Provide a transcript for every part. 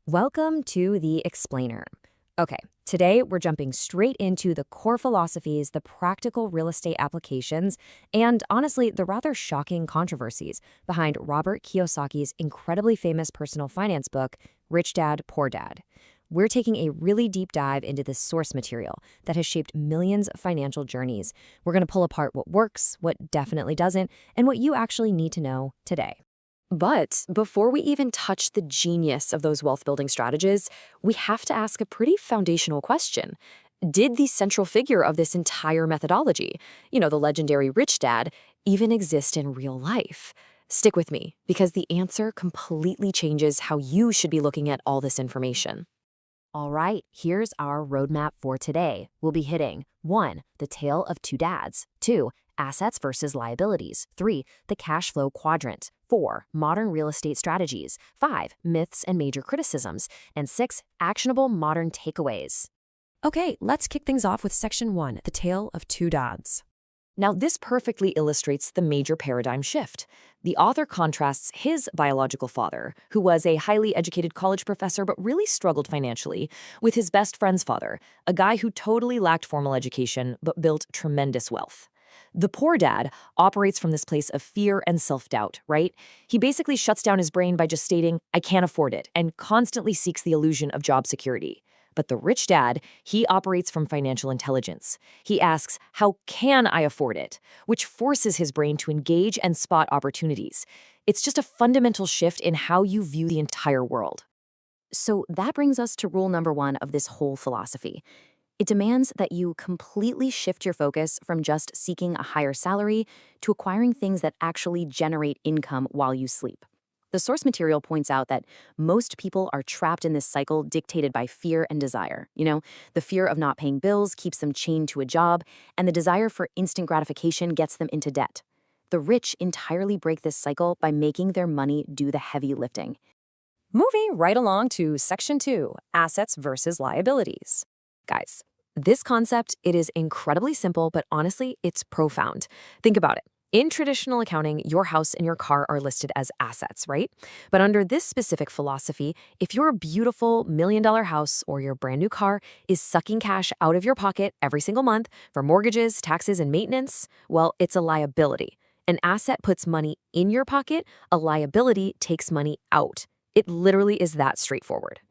Welcome to The Explainer. Okay, today we're jumping straight into the core philosophies, the practical real estate applications, and honestly, the rather shocking controversies behind Robert Kiyosaki's incredibly famous personal finance book, Rich Dad, Poor Dad. We're taking a really deep dive into this source material that has shaped millions of financial journeys. We're going to pull apart what works, what definitely doesn't, and what you actually need to know today. But before we even touch the genius of those wealth building strategies, we have to ask a pretty foundational question. Did the central figure of this entire methodology, the legendary rich dad, even exist in real life? Stick with me, because the answer completely changes how you should be looking at all this information. All right, here's our roadmap for today. We'll be hitting 1. The tale of two dads. 2. Assets versus liabilities. 3. The cash flow quadrant. 4. Modern real estate strategies. 5. Myths and major criticisms. And 6. Actionable modern takeaways. Okay, let's kick things off with Section 1, the tale of two dads. Now, this perfectly illustrates the major paradigm shift. The author contrasts his biological father, who was a highly educated college professor but really struggled financially, with his best friend's father, a guy who totally lacked formal education but built tremendous wealth. The poor dad operates from this place of fear and self-doubt, right? He basically shuts down his brain by just stating, "I can't afford it," and constantly seeks the illusion of job security. But the rich dad, he operates from financial intelligence. He asks, "How can I afford it?" which forces his brain to engage and spot opportunities. It's just a fundamental shift in how you view the entire world. So that brings us to rule number 1 of this whole philosophy. It demands that you completely shift your focus from just seeking a higher salary to acquiring things that actually generate income while you sleep. The source material points out that most people are trapped in this cycle dictated by fear and desire. The fear of not paying bills keeps them chained to a job, and the desire for instant gratification gets them into debt. The rich entirely break this cycle by making their money do the heavy lifting. Moving right along to Section 2, Assets versus Liabilities. Guys, this concept, it is incredibly simple, but honestly, it's profound. Think about it. In traditional accounting, your house and your car are listed as assets, right? But under this specific philosophy, if your beautiful $1 million house or your brand new car is sucking cash out of your pocket every single month for mortgages, taxes, and maintenance, well, it's a liability. An asset puts money in your pocket, a liability takes money out. It literally is that straightforward.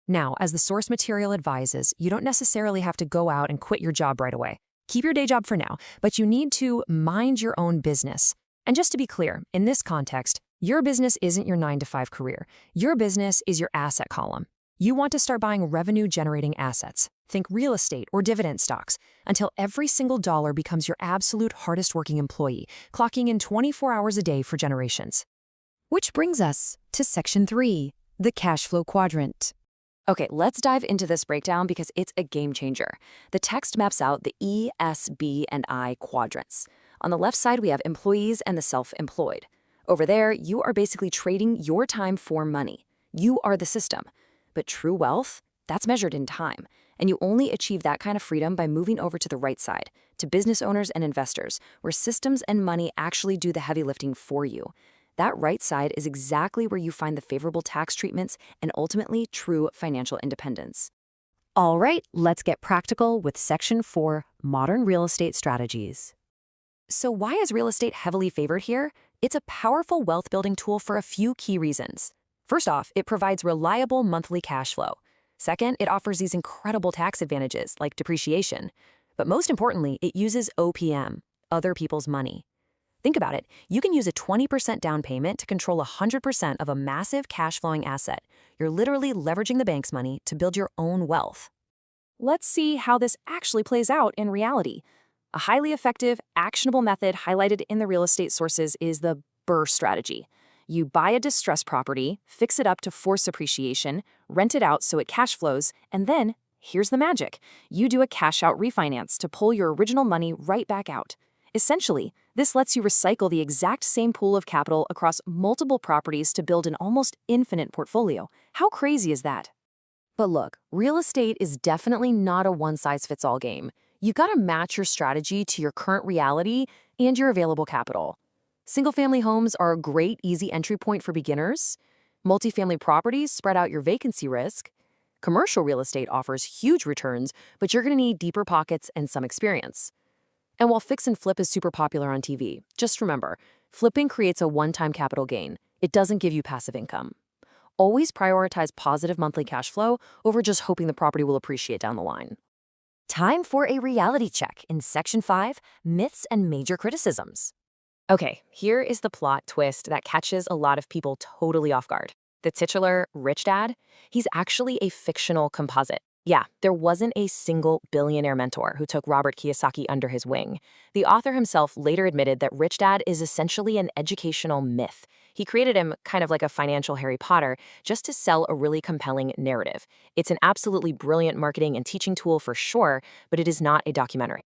Now, as the source material advises, you don't necessarily have to go out and quit your job right away. Keep your day job for now, but you need to mind your own business. And just to be clear, in this context, your business isn't your 9-to-5 career. Your business is your asset column. You want to start buying revenue-generating assets. Think real estate or dividend stocks, until every single dollar becomes your absolute hardest-working employee, clocking in 24 hours a day for generations. Which brings us to Section 3, the cash flow quadrant. Okay, let's dive into this breakdown because it's a game changer. The text maps out the E, S, B, and I quadrants. On the left side, we have employees and the self-employed. Over there, you are basically trading your time for money. You are the system. But true wealth, that's measured in time. And you only achieve that kind of freedom by moving over to the right side, to business owners and investors, where systems and money actually do the heavy lifting for you. That right side is exactly where you find the favorable tax treatments and ultimately true financial independence. All right, let's get practical with Section 4, Modern Real Estate Strategies. So why is real estate heavily favored here? It's a powerful wealth-building tool for a few key reasons. First off, it provides reliable monthly cash flow. Second, it offers these incredible tax advantages like depreciation. But most importantly, it uses OPM, other people's money. Think about it. You can use a 20% down payment to control 100% of a massive cash-flowing asset. You're literally leveraging the bank's money to build your own wealth. Let's see how this actually plays out in reality. A highly effective, actionable method highlighted in the real estate sources is the BRRRR strategy. You buy a distressed property, fix it up to force appreciation, rent it out so it cash flows, and then, here's the magic. You do a cash-out refinance to pull your original money right back out. Essentially, this lets you recycle the exact same pool of capital across multiple properties to build an almost infinite portfolio. How crazy is that? But look, real estate is definitely not a one-size-fits-all game. You've got to match your strategy to your current reality and your available capital. Single-family homes are a great, easy entry point for beginners. Multifamily properties spread out your vacancy risk. Commercial real estate offers huge returns, but you're going to need deeper pockets and some experience. And while fix and flip is super popular on TV, just remember, flipping creates a one-time capital gain. It doesn't give you passive income. Always prioritize positive monthly cash flow over just hoping the property will appreciate down the line. Time for a reality check in Section 5, Myths and Major Criticisms. Okay, here is the plot twist that catches a lot of people totally off guard. The titular rich dad, he's actually a fictional composite. Yeah, there wasn't a single billionaire mentor who took Robert Kiyosaki under his wing. The author himself later admitted that Rich Dad is essentially an educational myth. He created him kind of like a financial Harry Potter just to sell a really compelling narrative. It's an absolutely brilliant marketing and teaching tool for sure, but it is not a documentary.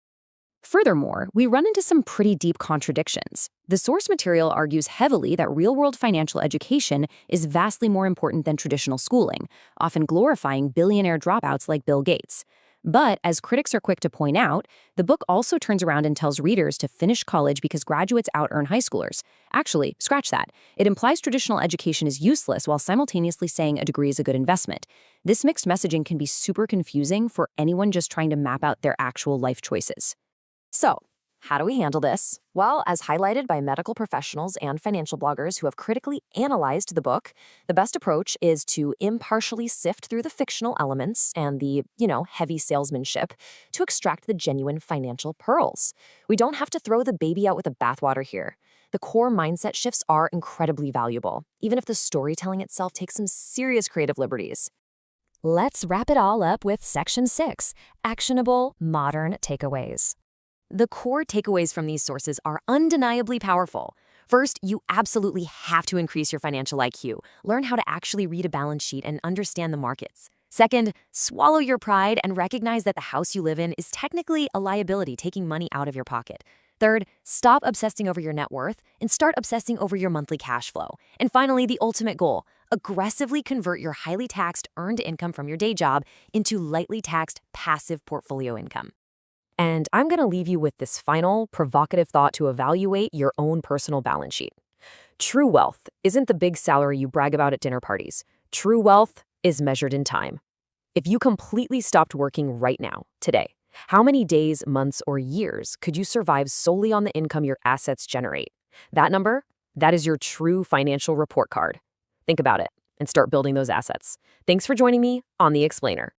Furthermore, we run into some pretty deep contradictions. The source material argues heavily that real-world financial education is vastly more important than traditional schooling, often glorifying billionaire dropouts like Bill Gates. But, as critics are quick to point out, the book also turns around and tells readers to finish college because graduates out-earn high schoolers. Actually, scratch that. It implies traditional education is useless while simultaneously saying a degree is a good investment. This mixed messaging can be super confusing for anyone just trying to map out their actual life choices. So, how do we handle this? Well, as highlighted by medical professionals and financial bloggers who have critically analyzed the book, the best approach is to impartially sift through the fictional elements and the, heavy salesmanship to extract the genuine financial pearls. We don't have to throw the baby out with the bathwater here. The core mindset shifts are incredibly valuable, even if the storytelling itself takes some serious creative liberties. Let's wrap it all up with Section 6, Actionable Modern Takeaways. The core takeaways from these sources are undeniably powerful. First, you absolutely have to increase your financial IQ. Learn how to actually read a balance sheet and understand the markets. Second, swallow your pride and recognize that the house you live in is technically a liability taking money out of your pocket. Third, stop obsessing over your net worth and start obsessing over your monthly cash flow. And finally, the ultimate goal, aggressively convert your highly taxed earned income from your day job into lightly taxed passive portfolio income. And I'm going to leave you with this final, provocative thought to evaluate your own personal balance sheet. True wealth isn't the big salary you brag about at dinner parties. True wealth is measured in time. If you completely stopped working right now, today, how many days, months, or years could you survive solely on the income your assets generate? That number, that is your true financial report card. Think about it and start building those assets. Thanks for joining me on The Explainer.